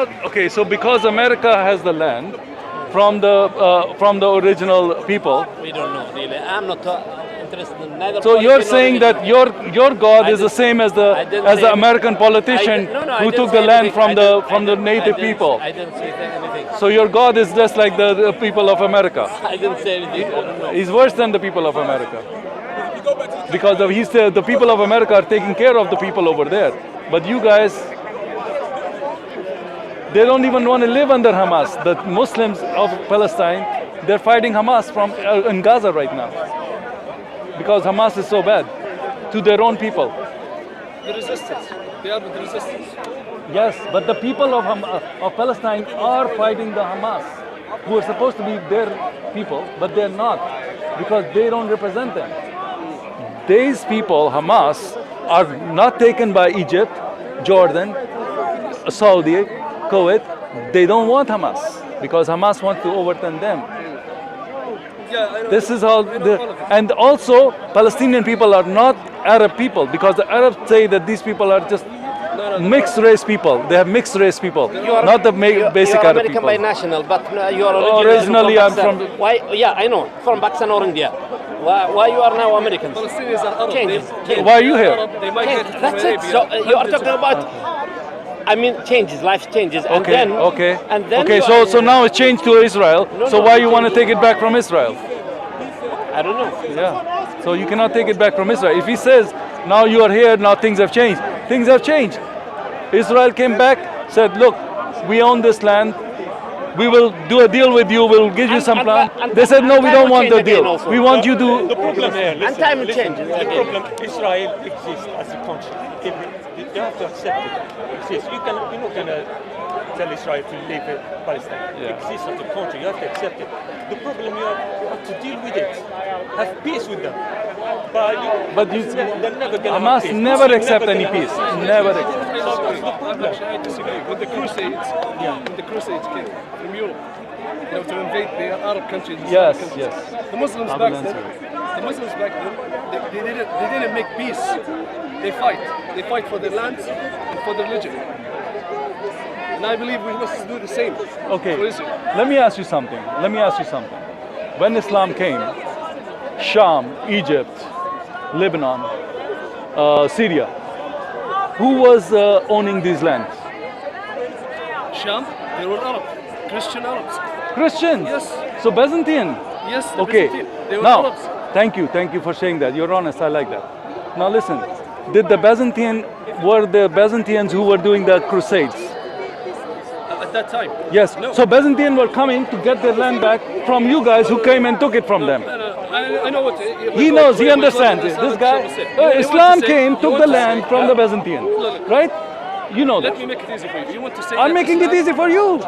cannot. Okay, so because America has the land from the original people. We don't know really. I'm not interested in neither. So you're saying religion. that your God is the same as the American politician who took the land from the native people. I didn't say anything. So your God is just like the people of America. I didn't say anything. I don't know. He's worse than the people of America. Because the people of America are taking care of the people over there. But you guys, they don't even want to live under Hamas. The Muslims of Palestine, they're fighting Hamas in Gaza right now. Because Hamas is so bad to their own people. The resistance. They are with the resistance. Yes, but the people of Palestine are fighting the Hamas, who are supposed to be their people, but they're not, because they don't represent them. These people, Hamas, are not taken by Egypt, Jordan, Saudi, Kuwait. They don't want Hamas, because Hamas wants to overturn them. Yeah, I know. This is how, and also Palestinian people are not Arab people, because the Arabs say that these people are just mixed race people. They have mixed race people, not the basic Arab Arab people. people. By national, but you are Originally, I'm from. Why? Yeah, I know, from Pakistan or India. Why you are now Americans? Palestinians are Arab. Changes. Why are you here? They migrated from That's it. Arabia. So you are talking about. I mean, changes, life changes, and Okay, then okay, and then okay. you So now it's changed to Israel. So why you want to take it back from Israel? I don't know. Yeah. So you cannot take it back from Israel. If he says now you are here, now things have changed. Things have changed. Israel came back, said, look, we own this land. We will do a deal with you. We'll give you some plan. They said, no, we don't want the deal. We want you to. The problem here, And time will change. the problem, Israel exists as a country. You have to accept it. Exists. You're not going to tell Israel to leave Palestine. It exists as a country. You have to accept it. The problem you have to deal with it. Have peace with them. But they're never going to Hamas never accept any peace. Never accept. Actually, I disagree. When the Crusades came from Europe, to invade the Arab countries. Yes, countries. yes. The Muslims back then, they didn't make peace. They fight. They fight for their lands and for their religion. And I believe we must do the same. Okay. For Israel. Let me ask you something. When Islam came, Sham, Egypt, Lebanon, Syria, who was owning these lands? Sham, they were Arab, Christian Arabs. Christians. Yes. So Byzantine. Yes. The Okay. Byzantine. They were Now, Arabs. thank you for saying that. You're honest. I like that. Now listen. Were the Byzantines who were doing the crusades? At that time. Yes. No. So Byzantine were coming to get their land back from you guys who came and took it from them. I know what He knows, he understands. This guy, Islam came, took the land from the Byzantine, right? You know Let that. me make it easy for you. You want to say I'm that making it Islam- easy for you.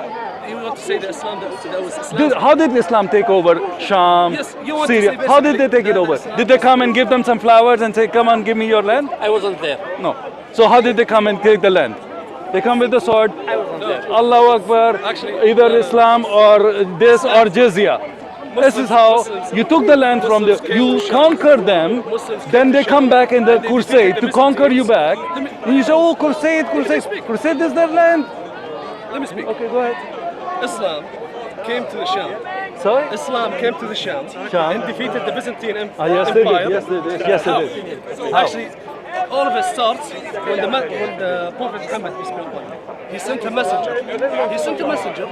You want to say that Islam that was Islam? How did Islam take over Sham, Yes, you want to Syria? say How did they basically take it that over? Islam- Did they come and give them some flowers and say, come on, give me your land? I wasn't there. No. So how did they come and take the land? They come with the sword. I wasn't there. Allahu Akbar, Actually, either Islam or this or jizya. This is how you took the land from the, you conquer them, then they come back in the crusade to conquer you back. And you say, oh, crusade, crusade is their land. Let me speak. Okay, go ahead. Islam came to the Sham. Sorry? Islam came to the Sham, Sham. and defeated the Byzantine Yes, they Empire. did. Yes, they did. Yes, they did. How? Actually, all of it starts when the Prophet Muhammad, peace be upon him, he sent a messenger. He sent a messenger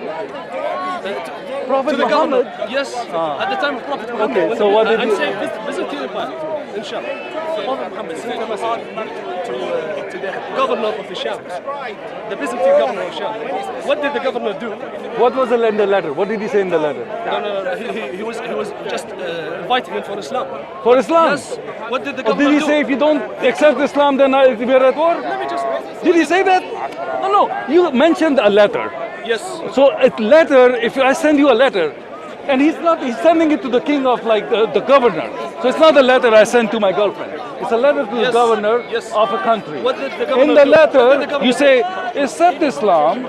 Prophet to the Muhammad. governor. Yes, at the time of Prophet Muhammad. Okay, when so the- what did I'm he- saying Byzantine Empire in Sham. Prophet Muhammad sent a messenger to the governor of the Sham, the Byzantine governor of Sham. What did the governor do? What was in the letter? What did he say in the letter? No. He was just inviting him for Islam. For Islam? Yes. What did the Or governor did he do? say if you don't accept Islam, then we are at war? Let me just. Did he say that? No. You mentioned a letter. Yes. So a letter, if I send you a letter, and he's sending it to the king of like the governor. So it's not a letter I send to my girlfriend. It's a letter to the Yes, governor yes. of a country. What did the governor In the do? What did the letter, governor you do? say, accept Islam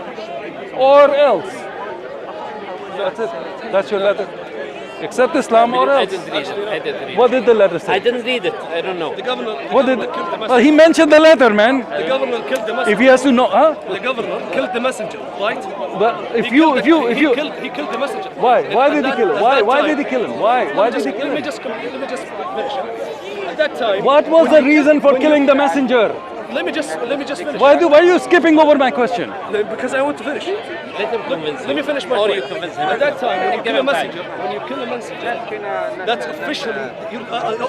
or else. That's it. That's your letter. accept Islam or I else. didn't read it. I didn't read What did the letter say? I didn't read it. I don't know. The governor, What did? killed the He messenger. mentioned the letter, man. The governor killed the If messenger. he has to know, huh? The governor killed the messenger, right? But if He you, killed if the- you, if he you, killed, he killed the messenger. why? Why At did he that- kill him? at Why? that Why time- did he kill him? Why did he kill Let me him? just finish. At that time, What was the reason for killing the messenger? let me just finish. Why are you skipping over my question? Because I want to finish. Let him convince you. Let me finish my Or point. you convince him. At that time, when you Give kill a him time. messenger, that's officially you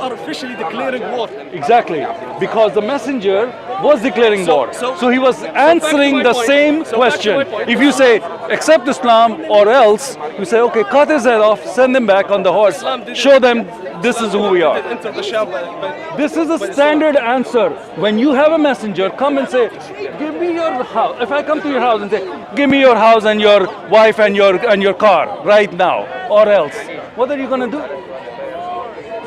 are officially declaring war. Exactly, because the messenger was declaring So- war. so- So he was back to answering my the point. same So back to question. my point. If you say accept Islam or else, you say okay, cut his head off, send him back on the horse, Islam didn't- show them this is who we are. Didn't enter the Sham, but This is a standard answer. When you have a messenger, come and say, give me your house. If I come to your house and say, give me your house and your wife and your car right now, or else, what are you gonna do?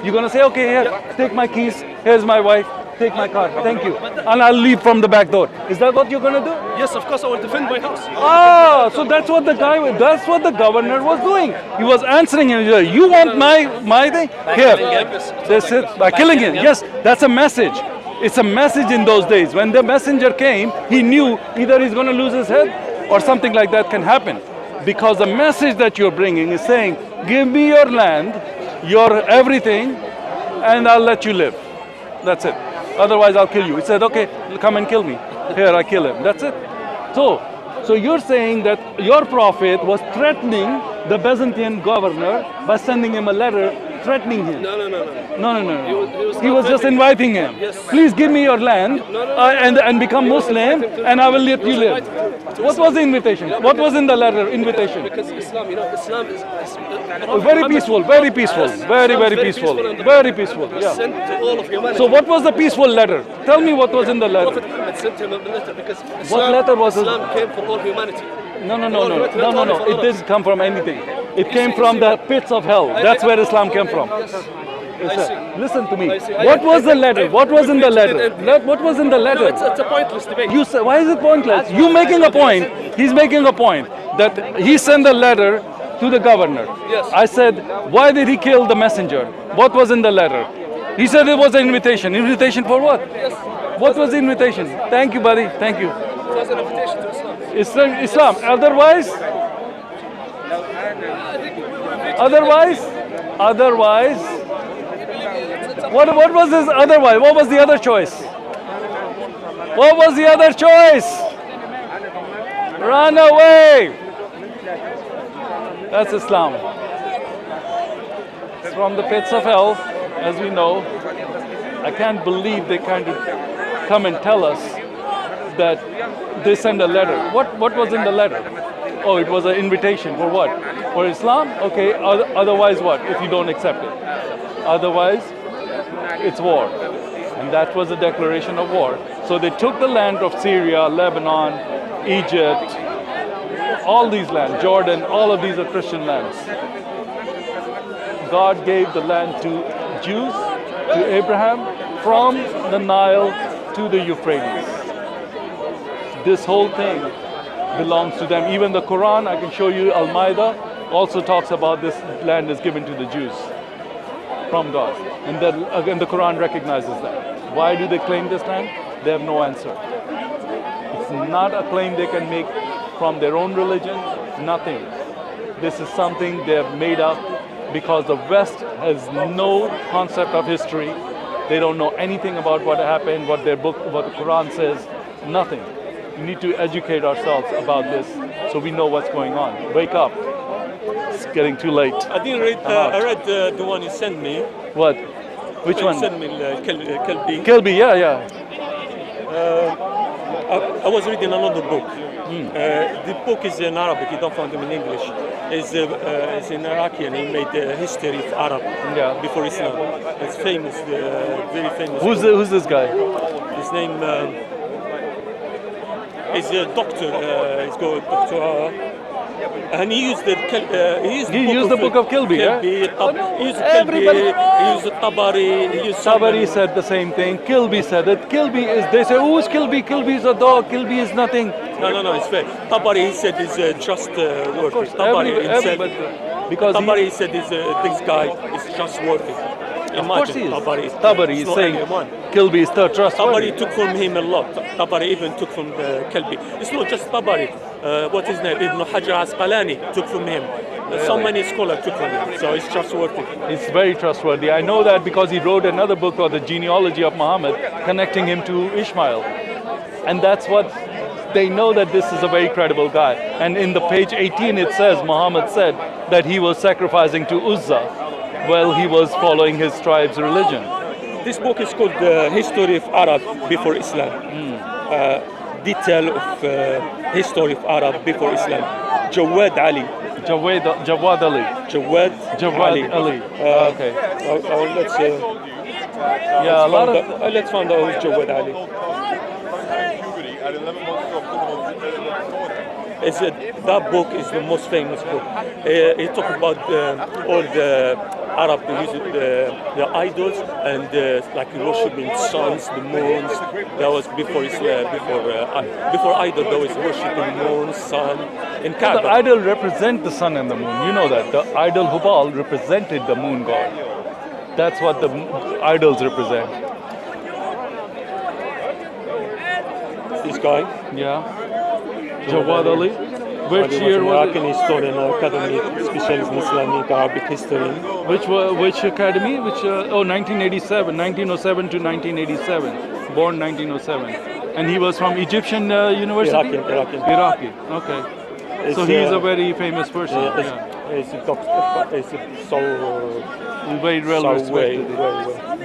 You're gonna say, okay, here, take my keys, here's my wife, take my car, thank you. And I'll leave from the back door. Is that what you're gonna do? yes, of course, I will defend my house. Ah, so that's what that's what the governor was doing. He was answering him. You want my thing? Here, killing him. that's it. By killing him. Yes, that's a message. It's a message in those days. When the messenger came, he knew either he's going to lose his head or something like that can happen. Because the message that you're bringing is saying, give me your land, your everything, and I'll let you live. That's it. Otherwise, I'll kill you. He said, okay, come and kill me. Here, I kill him. That's it. So you're saying that your prophet was threatening the Byzantine governor by sending him a letter threatening him. No. No. He not was just threatening. inviting him. Yes. Please give me your land and become Muslim, and I will let you live. What was the invitation? What was in the letter invitation? Because Islam, Islam is Very peaceful, very peaceful, very peaceful, and very peaceful. Yeah. sent to all of humanity. So what was the peaceful letter? Tell me what was in the letter. Prophet Muhammad sent him a letter because Islam, letter was it? Islam came for all humanity. No. Not only for It Arabs. didn't come from anything. It came from the pits of hell. That's where Islam came from. Listen to me. I see. What was the letter? What was in the letter? What was in the No, letter? it's a pointless debate. You say, why is it pointless? You making a point. He's making a point that he sent a letter to the governor. Yes. I said, why did he kill the messenger? What was in the letter? He said it was an invitation. Invitation for what? What was the invitation? Thank you, buddy. Thank you. It was an invitation to Islam. Islam. Otherwise, what was his otherwise? What was the other choice? What was the other choice? Run away. That's Islam. It's from the pits of hell, as we know. I can't believe they kind of come and tell us that they send a letter. What was in the letter? Oh, it was an invitation for what? For Islam? Okay, otherwise what? If you don't accept it. Otherwise, it's war. And that was a declaration of war. So they took the land of Syria, Lebanon, Egypt, all these lands, Jordan, all of these are Christian lands. God gave the land to Jews, to Abraham, from the Nile to the Euphrates. This whole thing belongs to them. Even the Quran, I can show you, Al-Ma'idah also talks about this land is given to the Jews from God. And then again, the Quran recognizes that. Why do they claim this land? They have no answer. It's not a claim they can make from their own religion, nothing. This is something they have made up because the West has no concept of history. They don't know anything about what happened, what their book, what the Quran says, nothing. We need to educate ourselves about this so we know what's going on. Wake up. It's getting too late. I didn't read. I read the one you sent me. What? Which You one? sent me Kelby. Kilby, yeah. I was reading another book. The book is in Arabic. You don't find them in English. It's in Iraqi, and he made the history of Arab before Islam. It's famous, very famous. Who's this guy? His name is a doctor. He's called Doctor. And he used He used the book of Kilby, yeah? He used Everybody- Kilby, he used Tabari, he used Sabari said the same thing. Kilby said it. Kilby is, they say, who's Kilby? Kilby is a dog. Kilby is nothing. No, it's fair. Tabari, he said, is just word. Tabari himself. Because Tabari said this guy is trustworthy. of course he is. Tabari Tabari is is not saying anyone. Kilby is third trustworthy. Tabari took from him a lot. Tabari even took from Kelbi. It's not just Tabari. What is his name? Ibn Hajar Asqalani took from him. So many scholars took from him. So it's trustworthy. It's very trustworthy. I know that because he wrote another book called The Genealogy of Muhammad, connecting him to Ishmael. And that's what they know, that this is a very credible guy. And in the page 18 it says Muhammad said that he was sacrificing to Uzza while he was following his tribe's religion. This book is called History of Arab Before Islam. Detail of history of Arab before Islam. Jawad Ali. Jawad Ali. Jawad Ali. Okay. Let's Yeah, a lot of let's find out who's Jawad Ali. That book is the most famous book. It talks about all the Arab music, the idols, and like worshiping suns, the moons. That was before Islam, before idol. There was worshiping moon, sun, in the Kaaba. idol represent the sun and the moon. You know that the idol Hubal represented the moon god. That's what the idols represent. This guy. Yeah. Jawad Ali. Which year was American historian, academy specialist in Islamic Arabic history. which academy? 1987, 1907 to 1987. Born 1907. And he was from Egyptian university? Iraqi. Okay. So he is a very famous person. He's Very well respected. way.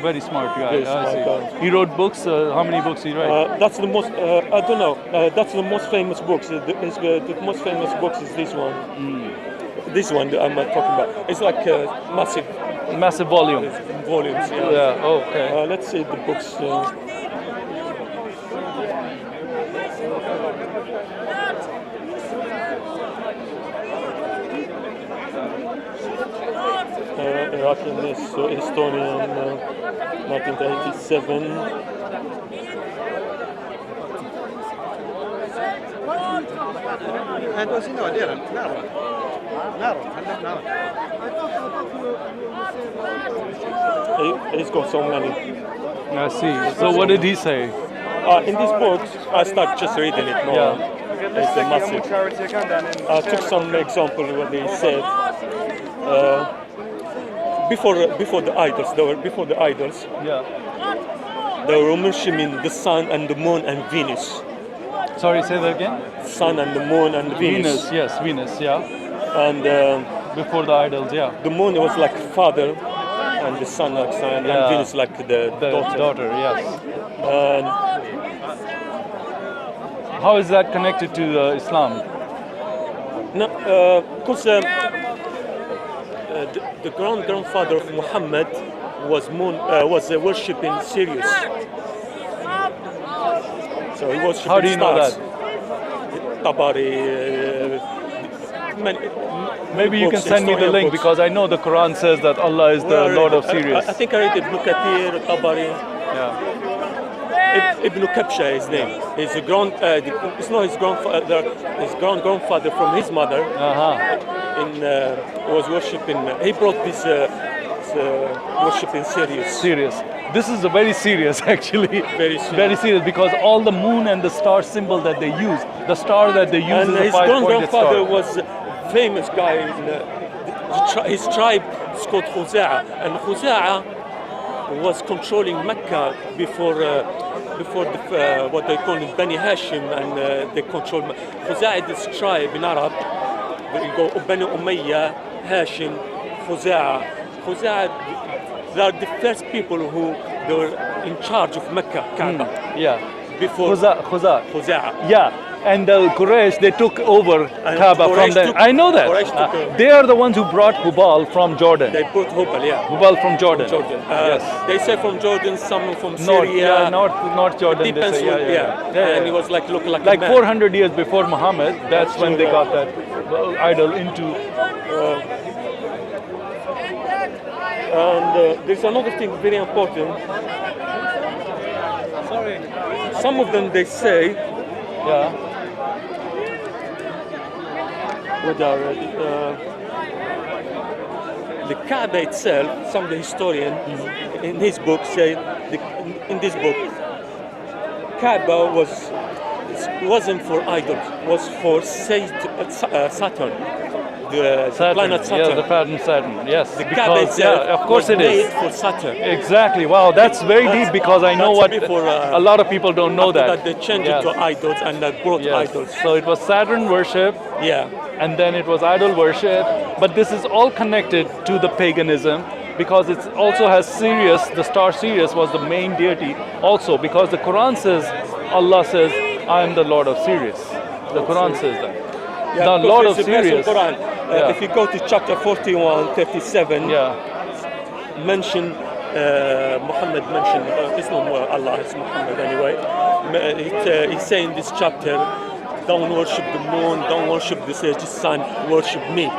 Very smart guy. Very I smart see. guy. He wrote books. How many books he wrote? That's the most. I don't know. That's the most famous books. The most famous books is this one. This one that I'm talking about. It's like Massive volume. volumes. Yeah. Yeah. Okay. Let's see the books. Iraqi historian, 1987. He's got so many. I see. So what did he say? In this book, I start just reading it more. Yeah. It's a massive. I took some example what they said. Before the idols, before the idols, Yeah. they were mentioning the sun and the moon and Venus. Sorry, say that again. Sun and the moon and Venus. Yes, Venus. Yeah. And Before the idols. Yeah. the moon was like father, and the sun like son, Yeah. and Venus like the The daughter. Yes. And How is that connected to Islam? no, because the grandfather of Muhammad was worshipping Sirius. So he was. How do you know that? Tabari. Maybe you can send me the link because I know the Quran says that Allah is the Lord of Sirius. I think I read Ibn Kathir, Tabari. Yeah. Ibn Kabsha, his name. It's it's not his grandfather. His grandfather from his mother. Was worshipping. He brought this worshipping Sirius. Serious. This is a very serious, actually. Very serious. Very serious because all the moon and the star symbol that they use, the star that they use And is a his five-pointed grandfather star. was a famous guy. His tribe is called Khuza'a, and Khuza'a was controlling Mecca before what they call it Bani Hashim, and they control Khuza'a. This tribe in Arab, they go Bani Umayyah, Hashim, Khuza'a. Khuza'a, they are the first people who they were in charge of Mecca, Kaaba. Yeah. Before Khuza'a. Khuza'a. Yeah. And the Quraysh, they took over Kaaba from Quraysh them. took- I know that. Quraysh took over. They are the ones who brought Hubal from Jordan. They brought Hubal, yeah. Hubal from Jordan. Jordan. Yes. They say from Jordan, some from North, Syria. North Jordan. They Depends say, on, yeah. And he was like look like Like a man. 400 years before Muhammad, that's when they got that idol into. And there's another thing very important. Some of them they say Yeah. what are the Kaaba itself, some of the historian in his book say, in this book, Kaaba wasn't for idols, was for Saturn, the planet Saturn. Yeah, the planet Saturn. Yes, The Kaaba itself of course was it is. made for Saturn. Exactly. Wow, that's very deep because I know what That's before, a lot of people don't know After that. they changed Yes. it to idols and they brought Yes. idols. So it was Saturn worship, Yeah. and then it was idol worship. But this is all connected to the paganism because it also has Sirius. The star Sirius was the main deity also because the Quran says, Allah says, I am the Lord of Sirius. The Quran says that. Yeah, the because Lord of there's a verse in Sirius. Quran. Yeah. If you go to chapter 41, 37, Yeah. mention Muhammad mentioned, it's not Allah, it's Muhammad anyway. He's saying in this chapter, don't worship the moon, don't worship the sun, worship me.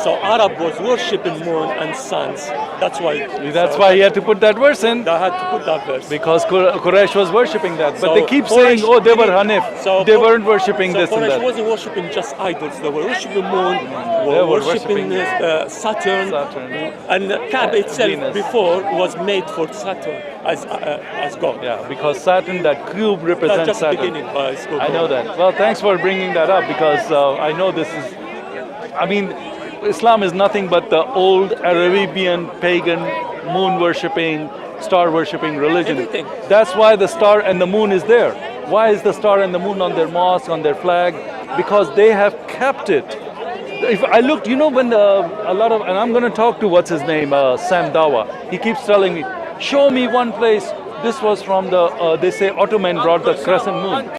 So Arab was worshipping moon and suns. That's why. That's why he had to put that verse in. They had to put that verse. Because Quraysh was worshipping that. But So they keep Quraysh saying, oh, they were didn't- Hanif. so They Qur- weren't worshipping this and Quraysh that. wasn't worshipping just idols. They were worshipping moon, They were were worshipping worshipping Saturn, Saturn. and Kaaba itself Venus. before was made for Saturn as God. Yeah, because Saturn, that cube represents That's just the Saturn. beginning. It's good. I know that. Well, thanks for bringing that up because I know this is, I mean, Islam is nothing but the old Arabian pagan moon worshipping, star worshipping religion. Everything. That's why the star and the moon is there. Why is the star and the moon on their mosque, on their flag? Because they have kept it. If I looked, you know, when a lot of, and I'm going to talk to what's his name, Sam Dawa. He keeps telling me, show me one place. This was from the, they say Ottoman brought the crescent moon.